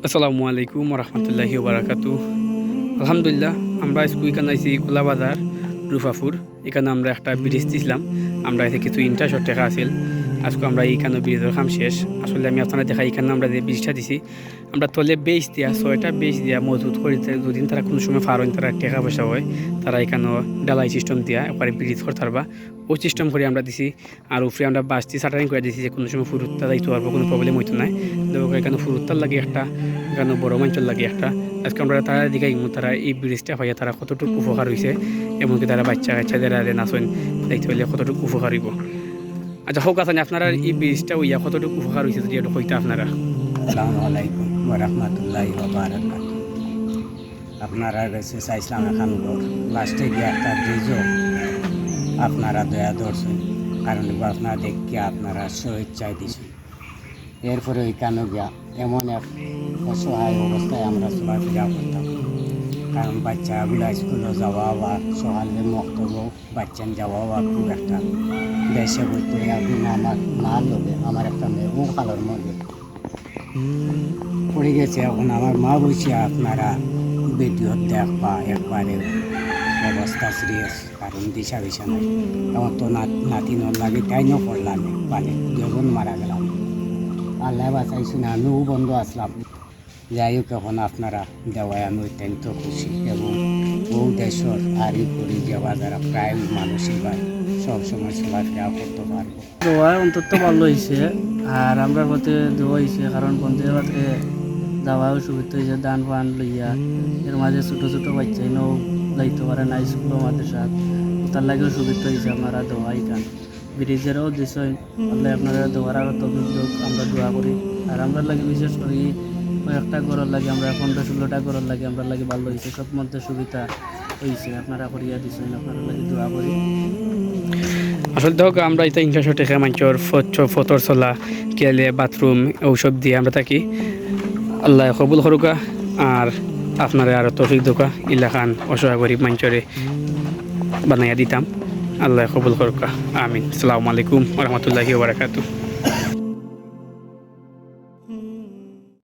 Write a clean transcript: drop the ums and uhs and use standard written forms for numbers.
আসসালামু আলাইকুম রহমতুল্লাহি বারাকাতু। আলহামদুলিল্লাহ, আমরা স্কুল এখানে আইসি কোলা বাজার রুফাফুর। এখানে আমরা একটা ব্রিজ দিছিলাম। আমরা এতে কিছু ইন্টারেস্ট টাকা আছিল। আজকে আমরা এইখানে ব্রিজের কাম শেষ। আসলে আমি আপনারা দেখা এখানে আমরা যে ব্রিজটা দিছি, আমরা তলে বেচ দিয়া 6টা বেচ দিয়া মজুত করি। দুদিন তারা কোনো সময় ফার তারা টাকা পয়সা হয়, তারা এখানে ডালাই সিস্টেম দিয়া একবারে ব্রিজ করতে পারবা। ওই সিস্টেম করে আমরা দিছি। আর উপরে আমরা বাসটি সাটারিং করে দিছি যে কোনো সময় ফুরুত্তা যাইতে পারবো, কোনো প্রবলেম হইতো না। এখানে ফুরুত্তার লাগে একটা, এখানে বড় মঞ্চল লাগে একটা। আজকে আমরা তারা দিকে তারা এই ব্রিজটা পাইয়া তারা কতটুকু উপকার হয়েছে, এমনকি তারা বাচ্চা কাচ্চাদের নাচন দেখতে পেলে কতটুকু উপকার হইব। আচ্ছা হোক আছে আপনারা এই ব্রিজটা হইয়া কতটুকু উপকার হয়েছে যদি এটা হইতা আপনারা। আসসালামু আলাইকুম ওয়া রাহমাতুল্লাহি ওয়া বারাকাতুহু। আপনারা কাছে চাইছিলাম এখন লাস্টে গিয়ে একটা ব্রিজও আপনারা দয়া ধরছেন, কারণ আপনারা দেখে আপনারা শহীদ চাই দিছেন। এরপরে ওইখানে গিয়া এমন এক অসহায় অবস্থায় আমরা চলাফেরা করতাম, কারণ বাচ্চাগুলো স্কুলে যাওয়া বা সকালে মক্তব্য বাচ্চান যাওয়া বা খুব একটা দেশে বলতে একদিন আমার মা লোকে আমার একটা মেয়েও কালোর মধ্যে পড়ে গেছে। এখন আমার মা বলছে আপনারা ভিডিও দেখবা একবারে অবস্থা সিরিয়াস, কারণ দিশা দিশা নাই। আমার তো নাতিনোর লাগে তাইনও পড়লাম, মানে দুজন মারা গেলাম। আল্লাহ বাঁচাইছি না, আমিও বন্ধ আসলাম। যাই হোক, এখন আপনারা দেওয়ায় আমি অত্যন্ত খুশি, এবং বহু দেশের আর এই করি যাওয়া যারা প্রায় মানুষই বা সবসময় চলাফেরা করতে পারবো। দোয়া অন্তত ভালো হয়েছে, আর আমরা হতে দোয়া হয়েছে, কারণ পঞ্চায়েতে যাওয়াও সুবিধা হয়েছে। দান ফান লইয়া এর মাঝে ছোটো ছোটো বাচ্চাই নৌ যাইতে পারে না স্কুলও আমাদের সাথে, তার লাগেও সুবিধা হয়েছে। আপনারা দোয়া এখান ব্রিজেরও দিচ্ছ, আল্লাহ আপনারা দোয়ার আরও তবুক আমরা দোয়া করি। আর আমরা লাগে বিশেষ করি কয়েকটা ঘরের লাগে, আমরা 15-16টা ঘরের লাগে আমরা লাগে ভালো হয়েছে, সব মধ্যে সুবিধা হয়েছে। আপনারা করিয়া দিচ্ছেন, আপনারা লাগে দোয়া করি। আসলে দেখো আমরা এটা ইন্টারেস্ট টাকা মানুষের ফতর চলা কেলে বাথরুম ঔষধ দিয়ে আমরা থাকি। আল্লাহ কবুল করুকা, আর আপনারা আরও তৌফিক দোকা ইলাখান অসহায় গরিব মানুষরে বানাইয়া দিতাম। আল্লাহ কবুল করুকা, আমিন। আসসালামু আলাইকুম রহমতুল্লাহি ওয়া বারাকাতুহু।